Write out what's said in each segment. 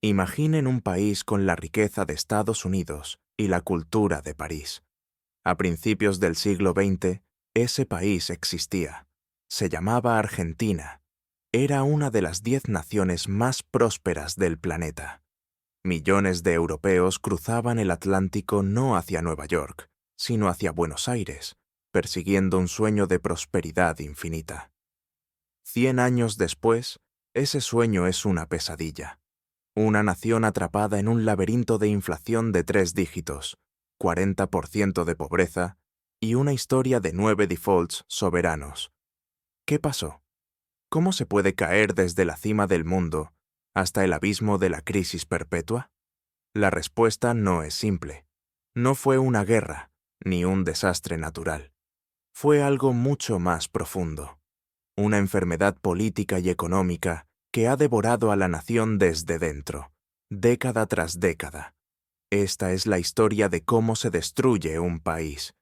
Imaginen un país con la riqueza de Estados Unidos y la cultura de París. A principios del siglo XX, ese país existía. Se llamaba Argentina. Era una de las 10 naciones más prósperas del planeta. Millones de europeos cruzaban el Atlántico no hacia Nueva York, sino hacia Buenos Aires, persiguiendo un sueño de prosperidad infinita. 100 años después, ese sueño es una pesadilla. Una nación atrapada en un laberinto de inflación de 3 dígitos, 40% de pobreza y una historia de 9 defaults soberanos. ¿Qué pasó? ¿Cómo se puede caer desde la cima del mundo hasta el abismo de la crisis perpetua? La respuesta no es simple. No fue una guerra, ni un desastre natural. Fue algo mucho más profundo. Una enfermedad política y económica que ha devorado a la nación desde dentro, década tras década. Esta es la historia de cómo se destruye un país.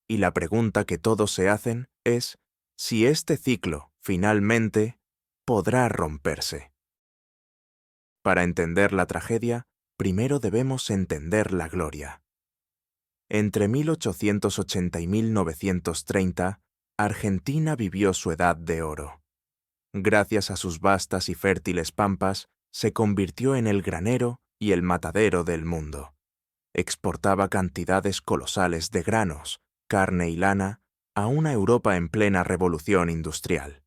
Y la pregunta que todos se hacen es si este ciclo, finalmente, podrá romperse. Para entender la tragedia, primero debemos entender la gloria. Entre 1880 y 1930, Argentina vivió su edad de oro. Gracias a sus vastas y fértiles pampas, se convirtió en el granero y el matadero del mundo. Exportaba cantidades colosales de granos, carne y lana a una Europa en plena revolución industrial.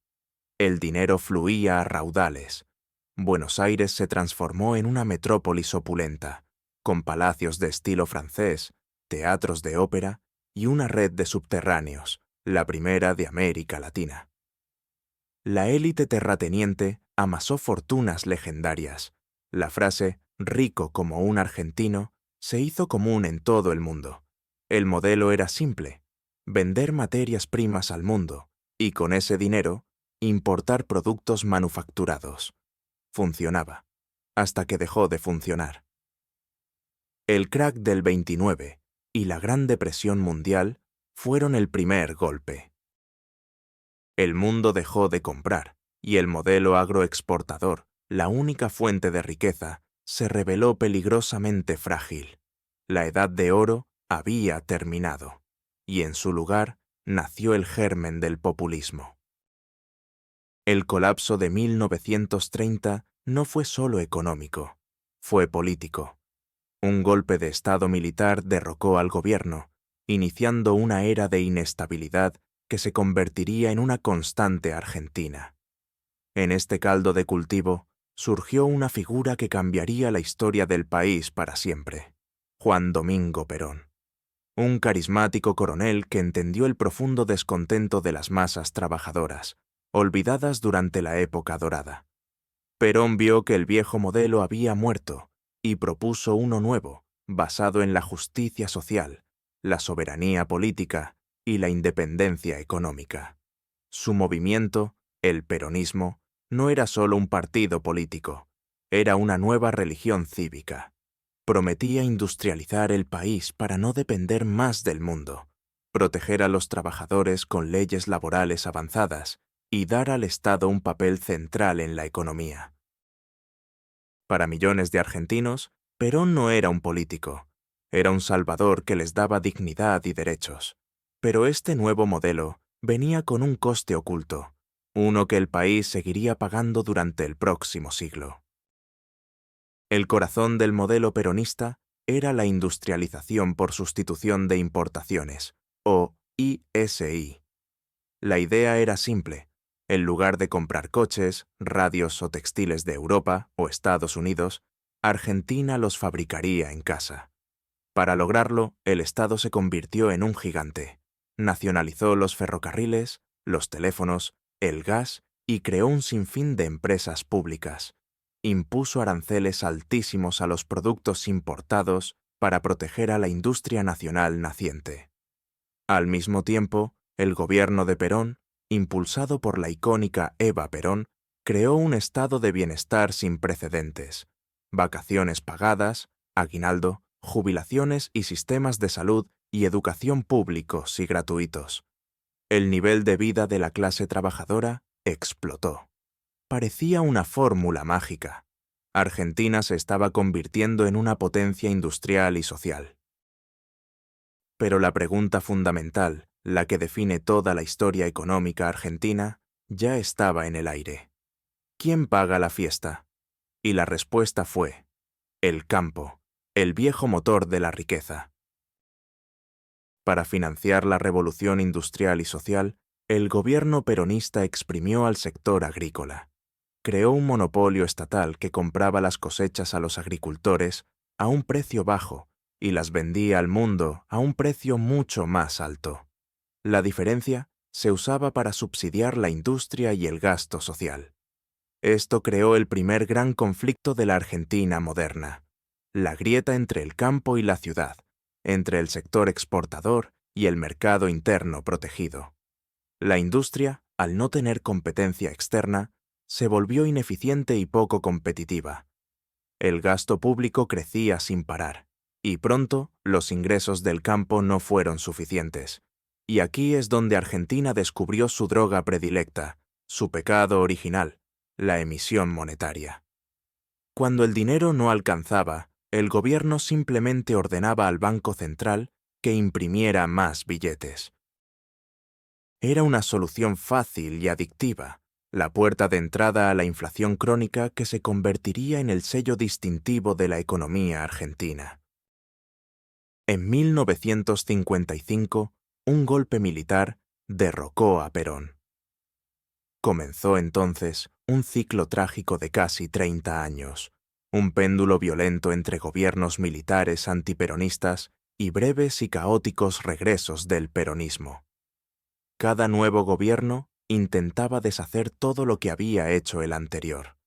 El dinero fluía a raudales. Buenos Aires se transformó en una metrópolis opulenta, con palacios de estilo francés, teatros de ópera y una red de subterráneos, la primera de América Latina. La élite terrateniente amasó fortunas legendarias. La frase «rico como un argentino» se hizo común en todo el mundo. El modelo era simple: vender materias primas al mundo y con ese dinero importar productos manufacturados. Funcionaba, hasta que dejó de funcionar. El crack del 29 y la Gran Depresión Mundial fueron el primer golpe. El mundo dejó de comprar, y el modelo agroexportador, la única fuente de riqueza, se reveló peligrosamente frágil. La Edad de Oro había terminado, y en su lugar nació el germen del populismo. El colapso de 1930 no fue solo económico, fue político. Un golpe de Estado militar derrocó al gobierno, iniciando una era de inestabilidad que se convertiría en una constante Argentina. En este caldo de cultivo surgió una figura que cambiaría la historia del país para siempre: Juan Domingo Perón. Un carismático coronel que entendió el profundo descontento de las masas trabajadoras, olvidadas durante la época dorada. Perón vio que el viejo modelo había muerto y propuso uno nuevo, basado en la justicia social, la soberanía política y la independencia económica. Su movimiento, el peronismo, no era solo un partido político, era una nueva religión cívica. Prometía industrializar el país para no depender más del mundo, proteger a los trabajadores con leyes laborales avanzadas y dar al Estado un papel central en la economía. Para millones de argentinos, Perón no era un político, era un salvador que les daba dignidad y derechos. Pero este nuevo modelo venía con un coste oculto, uno que el país seguiría pagando durante el próximo siglo. El corazón del modelo peronista era la industrialización por sustitución de importaciones, o ISI. La idea era simple: en lugar de comprar coches, radios o textiles de Europa o Estados Unidos, Argentina los fabricaría en casa. Para lograrlo, el Estado se convirtió en un gigante. Nacionalizó los ferrocarriles, los teléfonos, el gas y creó un sinfín de empresas públicas. Impuso aranceles altísimos a los productos importados para proteger a la industria nacional naciente. Al mismo tiempo, el gobierno de Perón, impulsado por la icónica Eva Perón, creó un estado de bienestar sin precedentes: vacaciones pagadas, aguinaldo, jubilaciones y sistemas de salud y educación públicos y gratuitos. El nivel de vida de la clase trabajadora explotó. Parecía una fórmula mágica. Argentina se estaba convirtiendo en una potencia industrial y social. Pero la pregunta fundamental, la que define toda la historia económica argentina, ya estaba en el aire. ¿Quién paga la fiesta? Y la respuesta fue: el campo, el viejo motor de la riqueza. Para financiar la revolución industrial y social, el gobierno peronista exprimió al sector agrícola. Creó un monopolio estatal que compraba las cosechas a los agricultores a un precio bajo y las vendía al mundo a un precio mucho más alto. La diferencia se usaba para subsidiar la industria y el gasto social. Esto creó el primer gran conflicto de la Argentina moderna, la grieta entre el campo y la ciudad, entre el sector exportador y el mercado interno protegido. La industria, al no tener competencia externa, se volvió ineficiente y poco competitiva. El gasto público crecía sin parar, y pronto los ingresos del campo no fueron suficientes. Y aquí es donde Argentina descubrió su droga predilecta, su pecado original, la emisión monetaria. Cuando el dinero no alcanzaba, el gobierno simplemente ordenaba al Banco Central que imprimiera más billetes. Era una solución fácil y adictiva, la puerta de entrada a la inflación crónica que se convertiría en el sello distintivo de la economía argentina. En 1955, un golpe militar derrocó a Perón. Comenzó entonces un ciclo trágico de casi 30 años, un péndulo violento entre gobiernos militares antiperonistas y breves y caóticos regresos del peronismo. Cada nuevo gobierno intentaba deshacer todo lo que había hecho el anterior.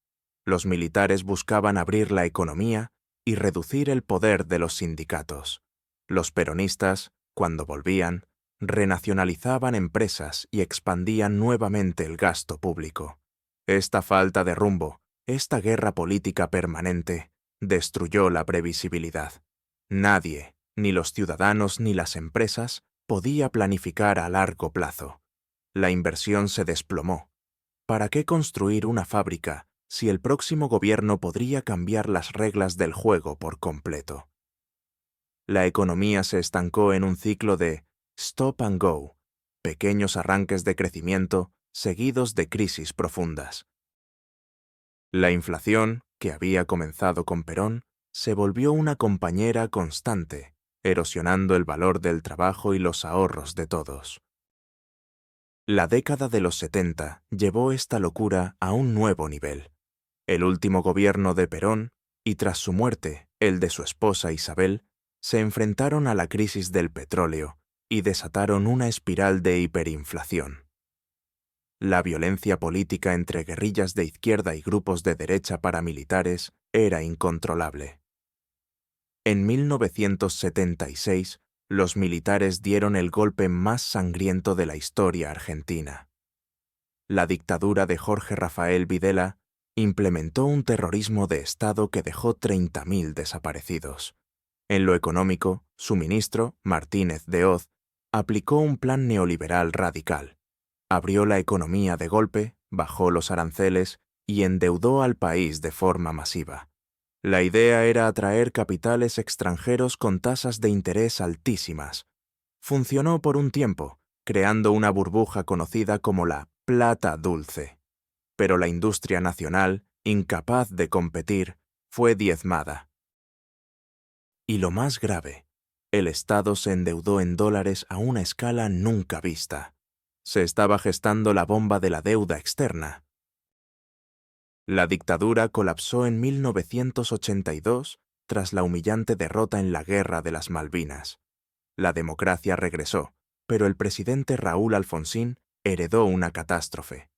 Los militares buscaban abrir la economía y reducir el poder de los sindicatos. Los peronistas, cuando volvían, renacionalizaban empresas y expandían nuevamente el gasto público. Esta falta de rumbo, esta guerra política permanente, destruyó la previsibilidad. Nadie, ni los ciudadanos ni las empresas, podía planificar a largo plazo. La inversión se desplomó. ¿Para qué construir una fábrica si el próximo gobierno podría cambiar las reglas del juego por completo? La economía se estancó en un ciclo de stop and go, pequeños arranques de crecimiento seguidos de crisis profundas. La inflación, que había comenzado con Perón, se volvió una compañera constante, erosionando el valor del trabajo y los ahorros de todos. La década de los 70 llevó esta locura a un nuevo nivel. El último gobierno de Perón, y tras su muerte, el de su esposa Isabel, se enfrentaron a la crisis del petróleo y desataron una espiral de hiperinflación. La violencia política entre guerrillas de izquierda y grupos de derecha paramilitares era incontrolable. En 1976, los militares dieron el golpe más sangriento de la historia argentina. La dictadura de Jorge Rafael Videla implementó un terrorismo de Estado que dejó 30.000 desaparecidos. En lo económico, su ministro, Martínez de Hoz, aplicó un plan neoliberal radical. Abrió la economía de golpe, bajó los aranceles y endeudó al país de forma masiva. La idea era atraer capitales extranjeros con tasas de interés altísimas. Funcionó por un tiempo, creando una burbuja conocida como la plata dulce. Pero la industria nacional, incapaz de competir, fue diezmada. Y lo más grave, el Estado se endeudó en dólares a una escala nunca vista. Se estaba gestando la bomba de la deuda externa. La dictadura colapsó en 1982 tras la humillante derrota en la Guerra de las Malvinas. La democracia regresó, pero el presidente Raúl Alfonsín heredó una catástrofe.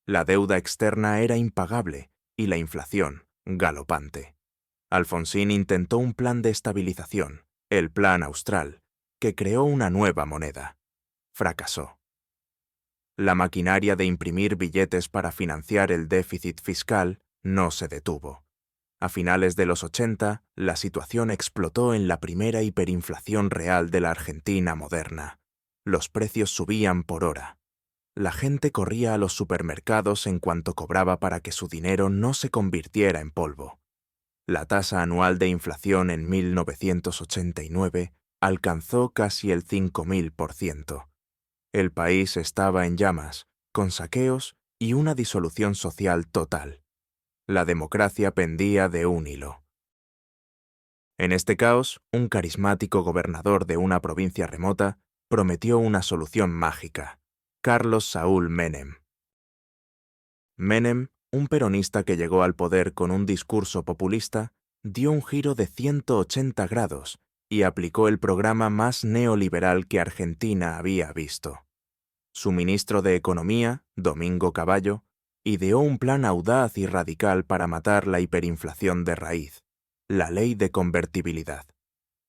La deuda externa era impagable y la inflación galopante. Alfonsín intentó un plan de estabilización, el Plan Austral, que creó una nueva moneda. Fracasó. La maquinaria de imprimir billetes para financiar el déficit fiscal no se detuvo. A finales de los 80, la situación explotó en la primera hiperinflación real de la Argentina moderna. Los precios subían por hora. La gente corría a los supermercados en cuanto cobraba para que su dinero no se convirtiera en polvo. La tasa anual de inflación en 1989 alcanzó casi el 5.000%. El país estaba en llamas, con saqueos y una disolución social total. La democracia pendía de un hilo. En este caos, un carismático gobernador de una provincia remota prometió una solución mágica: Carlos Saúl Menem. Menem, un peronista que llegó al poder con un discurso populista, dio un giro de 180 grados y aplicó el programa más neoliberal que Argentina había visto. Su ministro de Economía, Domingo Cavallo, ideó un plan audaz y radical para matar la hiperinflación de raíz: la ley de convertibilidad.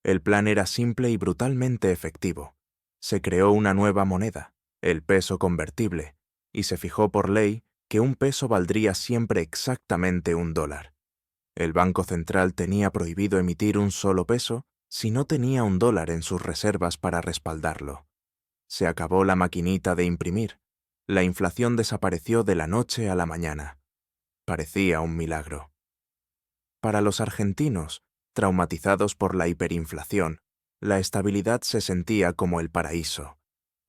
El plan era simple y brutalmente efectivo. Se creó una nueva moneda, el peso convertible, y se fijó por ley que un peso valdría siempre exactamente $1. El Banco Central tenía prohibido emitir un solo peso si no tenía $1 en sus reservas para respaldarlo. Se acabó la maquinita de imprimir. La inflación desapareció de la noche a la mañana. Parecía un milagro. Para los argentinos, traumatizados por la hiperinflación, la estabilidad se sentía como el paraíso.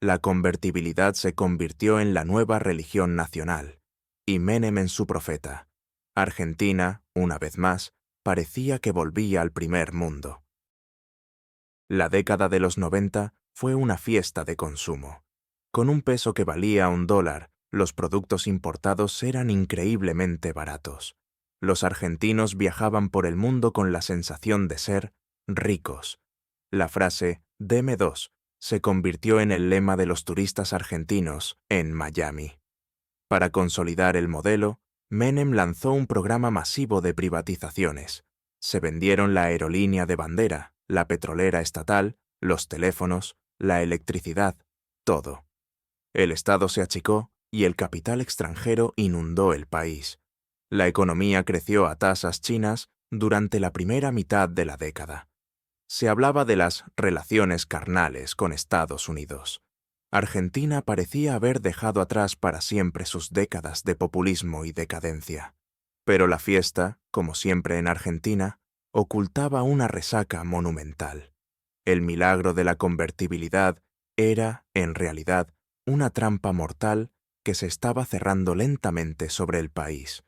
La convertibilidad se convirtió en la nueva religión nacional, y Menem en su profeta. Argentina, una vez más, parecía que volvía al primer mundo. La década de los 90 fue una fiesta de consumo. Con un peso que valía $1, los productos importados eran increíblemente baratos. Los argentinos viajaban por el mundo con la sensación de ser ricos. La frase «Deme dos» se convirtió en el lema de los turistas argentinos en Miami. Para consolidar el modelo, Menem lanzó un programa masivo de privatizaciones. Se vendieron la aerolínea de bandera, la petrolera estatal, los teléfonos, la electricidad, todo. El Estado se achicó y el capital extranjero inundó el país. La economía creció a tasas chinas durante la primera mitad de la década. Se hablaba de las relaciones carnales con Estados Unidos. Argentina parecía haber dejado atrás para siempre sus décadas de populismo y decadencia. Pero la fiesta, como siempre en Argentina, ocultaba una resaca monumental. El milagro de la convertibilidad era, en realidad, una trampa mortal que se estaba cerrando lentamente sobre el país.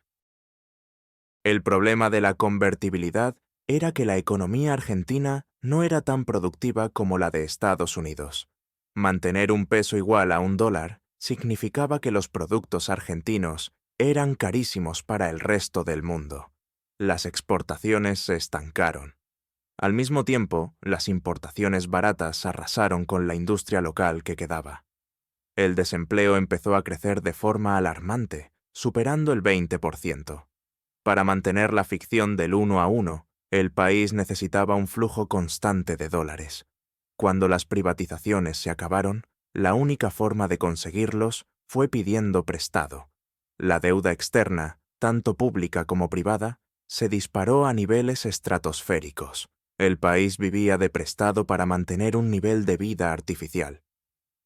El problema de la convertibilidad era que la economía argentina no era tan productiva como la de Estados Unidos. Mantener un peso igual a $1 significaba que los productos argentinos eran carísimos para el resto del mundo. Las exportaciones se estancaron. Al mismo tiempo, las importaciones baratas arrasaron con la industria local que quedaba. El desempleo empezó a crecer de forma alarmante, superando el 20%. Para mantener la ficción del 1 a 1, el país necesitaba un flujo constante de dólares. Cuando las privatizaciones se acabaron, la única forma de conseguirlos fue pidiendo prestado. La deuda externa, tanto pública como privada, se disparó a niveles estratosféricos. El país vivía de prestado para mantener un nivel de vida artificial.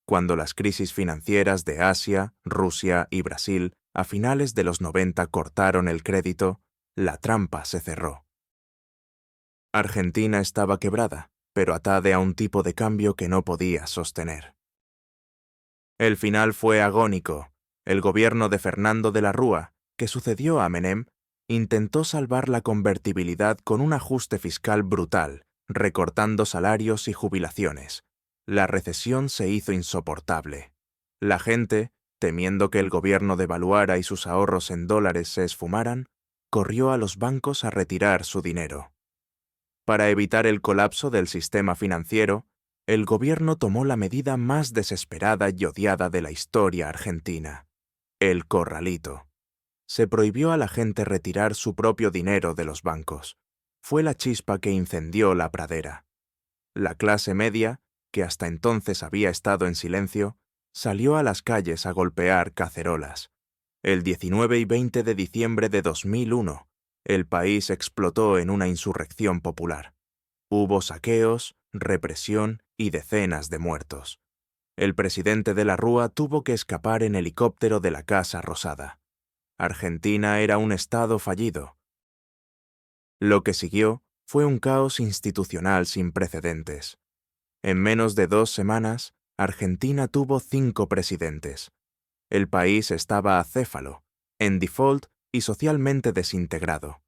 Cuando las crisis financieras de Asia, Rusia y Brasil a finales de los 90 cortaron el crédito, la trampa se cerró. Argentina estaba quebrada, pero atada a un tipo de cambio que no podía sostener. El final fue agónico. El gobierno de Fernando de la Rúa, que sucedió a Menem, intentó salvar la convertibilidad con un ajuste fiscal brutal, recortando salarios y jubilaciones. La recesión se hizo insoportable. La gente, temiendo que el gobierno devaluara y sus ahorros en dólares se esfumaran, corrió a los bancos a retirar su dinero. Para evitar el colapso del sistema financiero, el gobierno tomó la medida más desesperada y odiada de la historia argentina: el corralito. Se prohibió a la gente retirar su propio dinero de los bancos. Fue la chispa que incendió la pradera. La clase media, que hasta entonces había estado en silencio, salió a las calles a golpear cacerolas. El 19 y 20 de diciembre de 2001, el país explotó en una insurrección popular. Hubo saqueos, represión y decenas de muertos. El presidente de la Rúa tuvo que escapar en helicóptero de la Casa Rosada. Argentina era un estado fallido. Lo que siguió fue un caos institucional sin precedentes. En menos de 2 semanas, Argentina tuvo 5 presidentes. El país estaba acéfalo, en default y socialmente desintegrado.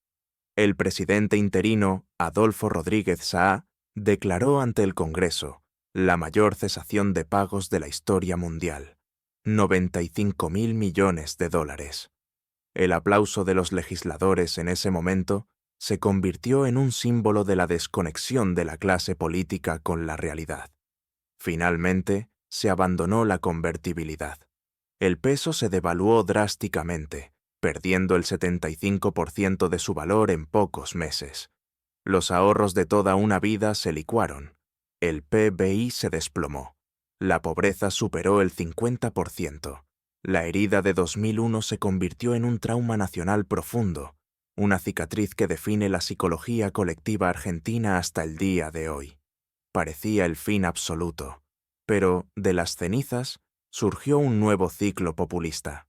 El presidente interino, Adolfo Rodríguez Saá, declaró ante el Congreso la mayor cesación de pagos de la historia mundial, 95.000 millones de dólares. El aplauso de los legisladores en ese momento se convirtió en un símbolo de la desconexión de la clase política con la realidad. Finalmente, se abandonó la convertibilidad. El peso se devaluó drásticamente, perdiendo el 75% de su valor en pocos meses. Los ahorros de toda una vida se licuaron. El PBI se desplomó. La pobreza superó el 50%. La herida de 2001 se convirtió en un trauma nacional profundo, una cicatriz que define la psicología colectiva argentina hasta el día de hoy. Parecía el fin absoluto, pero de las cenizas surgió un nuevo ciclo populista.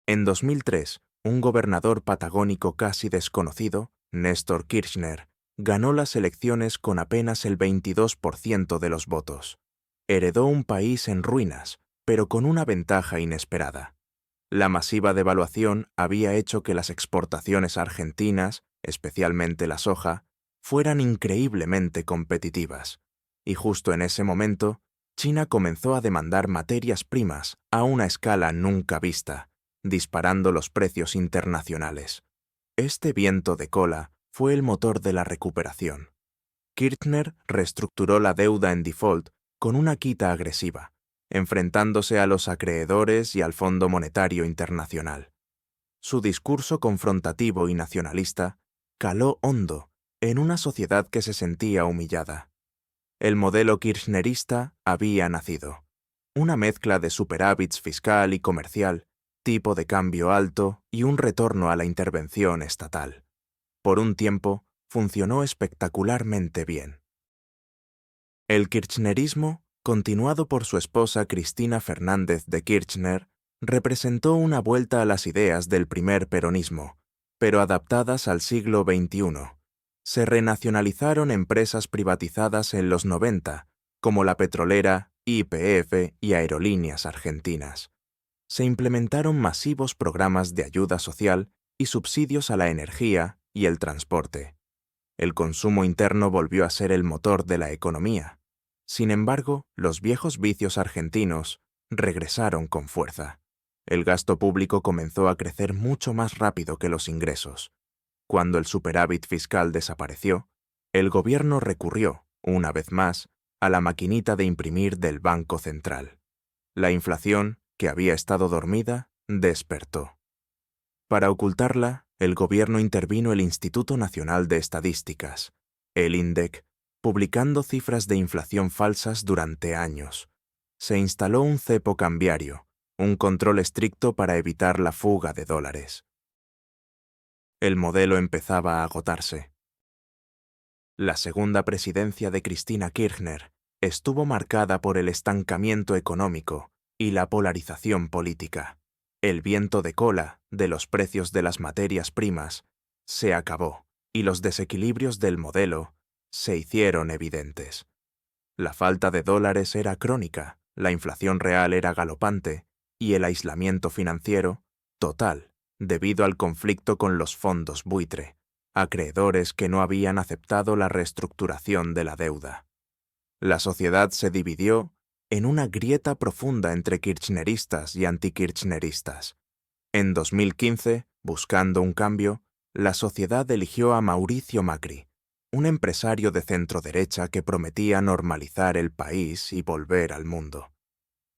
En 2003, un gobernador patagónico casi desconocido, Néstor Kirchner, ganó las elecciones con apenas el 22% de los votos. Heredó un país en ruinas, pero con una ventaja inesperada. La masiva devaluación había hecho que las exportaciones argentinas, especialmente la soja, fueran increíblemente competitivas. Y justo en ese momento, China comenzó a demandar materias primas a una escala nunca vista, disparando los precios internacionales. Este viento de cola fue el motor de la recuperación. Kirchner reestructuró la deuda en default con una quita agresiva, enfrentándose a los acreedores y al Fondo Monetario Internacional. Su discurso confrontativo y nacionalista caló hondo en una sociedad que se sentía humillada. El modelo kirchnerista había nacido. Una mezcla de superávits fiscal y comercial, tipo de cambio alto y un retorno a la intervención estatal. Por un tiempo, funcionó espectacularmente bien. El kirchnerismo, continuado por su esposa Cristina Fernández de Kirchner, representó una vuelta a las ideas del primer peronismo, pero adaptadas al siglo XXI. Se renacionalizaron empresas privatizadas en los 90, como la petrolera, YPF y Aerolíneas Argentinas. Se implementaron masivos programas de ayuda social y subsidios a la energía y el transporte. El consumo interno volvió a ser el motor de la economía. Sin embargo, los viejos vicios argentinos regresaron con fuerza. El gasto público comenzó a crecer mucho más rápido que los ingresos. Cuando el superávit fiscal desapareció, el gobierno recurrió, una vez más, a la maquinita de imprimir del Banco Central. La inflación, que había estado dormida, despertó. Para ocultarla, el gobierno intervino el Instituto Nacional de Estadísticas, el INDEC, publicando cifras de inflación falsas durante años. Se instaló un cepo cambiario, un control estricto para evitar la fuga de dólares. El modelo empezaba a agotarse. La segunda presidencia de Cristina Kirchner estuvo marcada por el estancamiento económico y la polarización política. El viento de cola de los precios de las materias primas se acabó y los desequilibrios del modelo se hicieron evidentes. La falta de dólares era crónica, la inflación real era galopante y el aislamiento financiero total debido al conflicto con los fondos buitre, acreedores que no habían aceptado la reestructuración de la deuda. La sociedad se dividió en una grieta profunda entre kirchneristas y antikirchneristas. En 2015, buscando un cambio, la sociedad eligió a Mauricio Macri, un empresario de centroderecha que prometía normalizar el país y volver al mundo.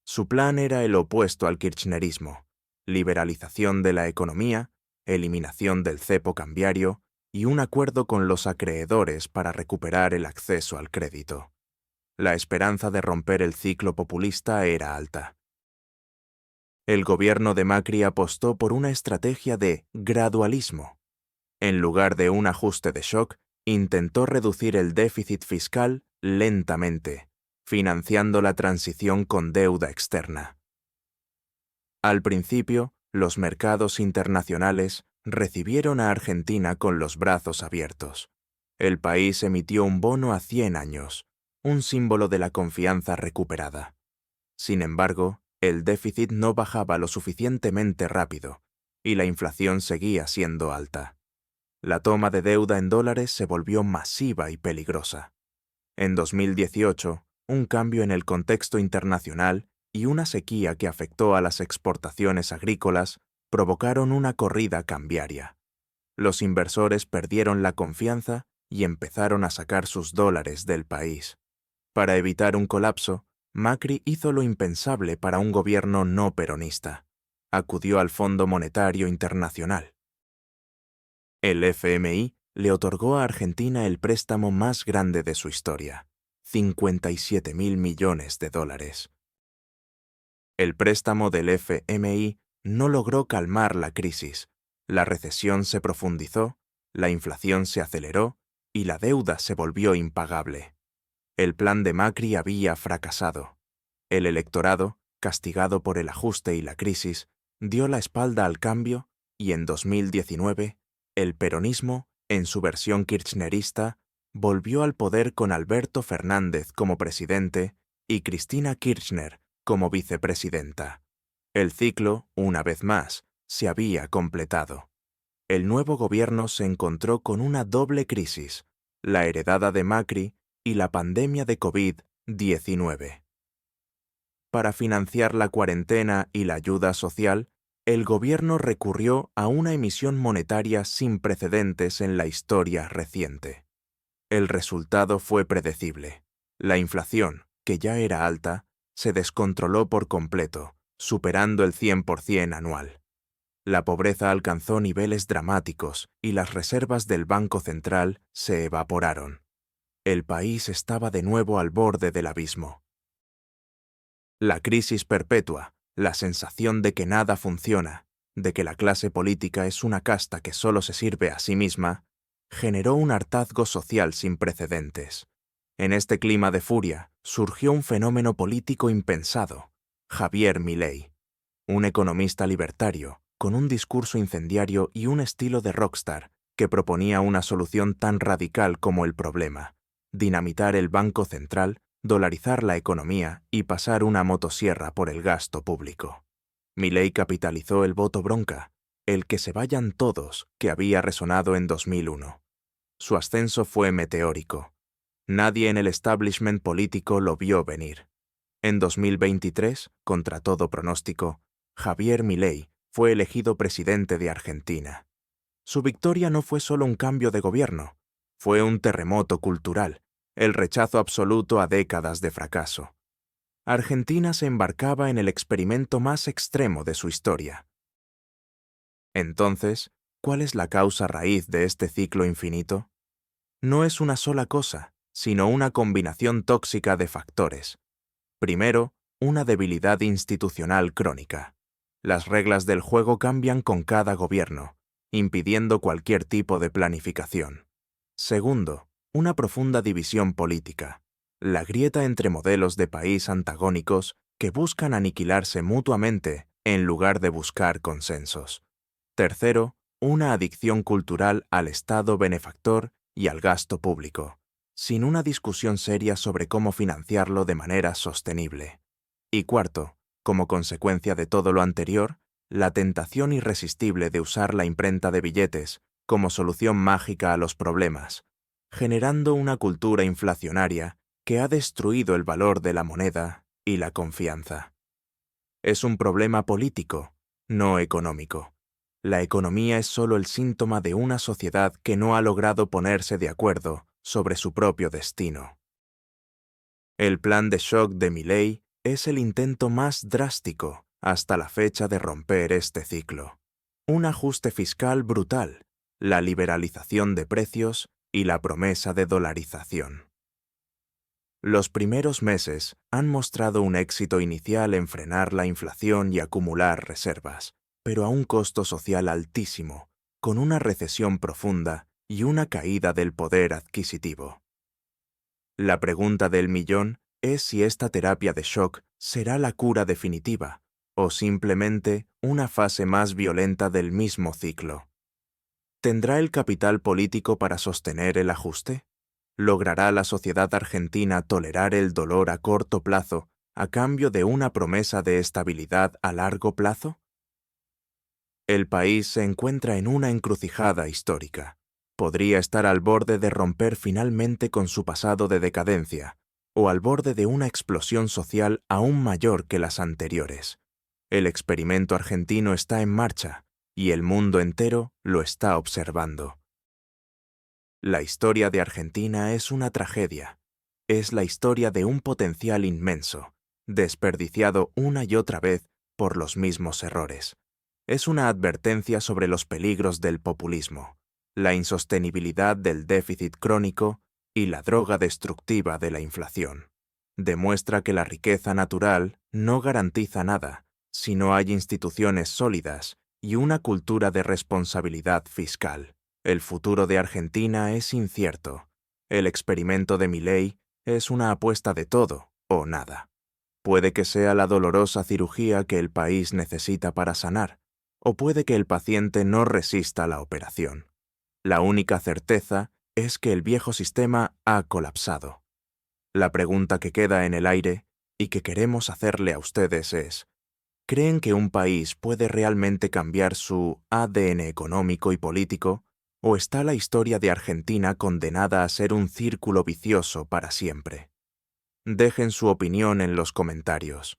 Su plan era el opuesto al kirchnerismo: liberalización de la economía, eliminación del cepo cambiario y un acuerdo con los acreedores para recuperar el acceso al crédito. La esperanza de romper el ciclo populista era alta. El gobierno de Macri apostó por una estrategia de gradualismo. En lugar de un ajuste de shock, intentó reducir el déficit fiscal lentamente, financiando la transición con deuda externa. Al principio, los mercados internacionales recibieron a Argentina con los brazos abiertos. El país emitió un bono a 100 años, un símbolo de la confianza recuperada. Sin embargo, el déficit no bajaba lo suficientemente rápido, y la inflación seguía siendo alta. La toma de deuda en dólares se volvió masiva y peligrosa. En 2018, un cambio en el contexto internacional y una sequía que afectó a las exportaciones agrícolas provocaron una corrida cambiaria. Los inversores perdieron la confianza y empezaron a sacar sus dólares del país. Para evitar un colapso, Macri hizo lo impensable para un gobierno no peronista. Acudió al Fondo Monetario Internacional. El FMI le otorgó a Argentina el préstamo más grande de su historia, 57.000 millones de dólares. El préstamo del FMI no logró calmar la crisis. La recesión se profundizó, la inflación se aceleró y la deuda se volvió impagable. El plan de Macri había fracasado. El electorado, castigado por el ajuste y la crisis, dio la espalda al cambio y en 2019, el peronismo, en su versión kirchnerista, volvió al poder con Alberto Fernández como presidente y Cristina Kirchner como vicepresidenta. El ciclo, una vez más, se había completado. El nuevo gobierno se encontró con una doble crisis, la heredada de Macri y la pandemia de COVID-19. Para financiar la cuarentena y la ayuda social, el gobierno recurrió a una emisión monetaria sin precedentes en la historia reciente. El resultado fue predecible. La inflación, que ya era alta, se descontroló por completo, superando el 100% anual. La pobreza alcanzó niveles dramáticos y las reservas del Banco Central se evaporaron. El país estaba de nuevo al borde del abismo. La crisis perpetua, la sensación de que nada funciona, de que la clase política es una casta que solo se sirve a sí misma, generó un hartazgo social sin precedentes. En este clima de furia surgió un fenómeno político impensado, Javier Milei, un economista libertario, con un discurso incendiario y un estilo de rockstar que proponía una solución tan radical como el problema: dinamitar el Banco Central, dolarizar la economía y pasar una motosierra por el gasto público. Milei capitalizó el voto bronca, el que se vayan todos, que había resonado en 2001. Su ascenso fue meteórico. Nadie en el establishment político lo vio venir. En 2023, contra todo pronóstico, Javier Milei fue elegido presidente de Argentina. Su victoria no fue solo un cambio de gobierno, fue un terremoto cultural, el rechazo absoluto a décadas de fracaso. Argentina se embarcaba en el experimento más extremo de su historia. Entonces, ¿cuál es la causa raíz de este ciclo infinito? No es una sola cosa, sino una combinación tóxica de factores. Primero, una debilidad institucional crónica. Las reglas del juego cambian con cada gobierno, impidiendo cualquier tipo de planificación. Segundo, una profunda división política. La grieta entre modelos de país antagónicos que buscan aniquilarse mutuamente en lugar de buscar consensos. Tercero, una adicción cultural al Estado benefactor y al gasto público, sin una discusión seria sobre cómo financiarlo de manera sostenible. Y cuarto, como consecuencia de todo lo anterior, la tentación irresistible de usar la imprenta de billetes como solución mágica a los problemas, generando una cultura inflacionaria que ha destruido el valor de la moneda y la confianza. Es un problema político, no económico. La economía es solo el síntoma de una sociedad que no ha logrado ponerse de acuerdo sobre su propio destino. El plan de shock de Milei es el intento más drástico hasta la fecha de romper este ciclo. Un ajuste fiscal brutal, la liberalización de precios y la promesa de dolarización. Los primeros meses han mostrado un éxito inicial en frenar la inflación y acumular reservas, pero a un costo social altísimo, con una recesión profunda y una caída del poder adquisitivo. La pregunta del millón es si esta terapia de shock será la cura definitiva o simplemente una fase más violenta del mismo ciclo. ¿Tendrá el capital político para sostener el ajuste? ¿Logrará la sociedad argentina tolerar el dolor a corto plazo a cambio de una promesa de estabilidad a largo plazo? El país se encuentra en una encrucijada histórica. Podría estar al borde de romper finalmente con su pasado de decadencia, o al borde de una explosión social aún mayor que las anteriores. El experimento argentino está en marcha, y el mundo entero lo está observando. La historia de Argentina es una tragedia. Es la historia de un potencial inmenso, desperdiciado una y otra vez por los mismos errores. Es una advertencia sobre los peligros del populismo, la insostenibilidad del déficit crónico y la droga destructiva de la inflación. Demuestra que la riqueza natural no garantiza nada si no hay instituciones sólidas y una cultura de responsabilidad fiscal. El futuro de Argentina es incierto. El experimento de Milei es una apuesta de todo o nada. Puede que sea la dolorosa cirugía que el país necesita para sanar, o puede que el paciente no resista la operación. La única certeza es que el viejo sistema ha colapsado. La pregunta que queda en el aire y que queremos hacerle a ustedes es: ¿creen que un país puede realmente cambiar su ADN económico y político? ¿O está la historia de Argentina condenada a ser un círculo vicioso para siempre? Dejen su opinión en los comentarios.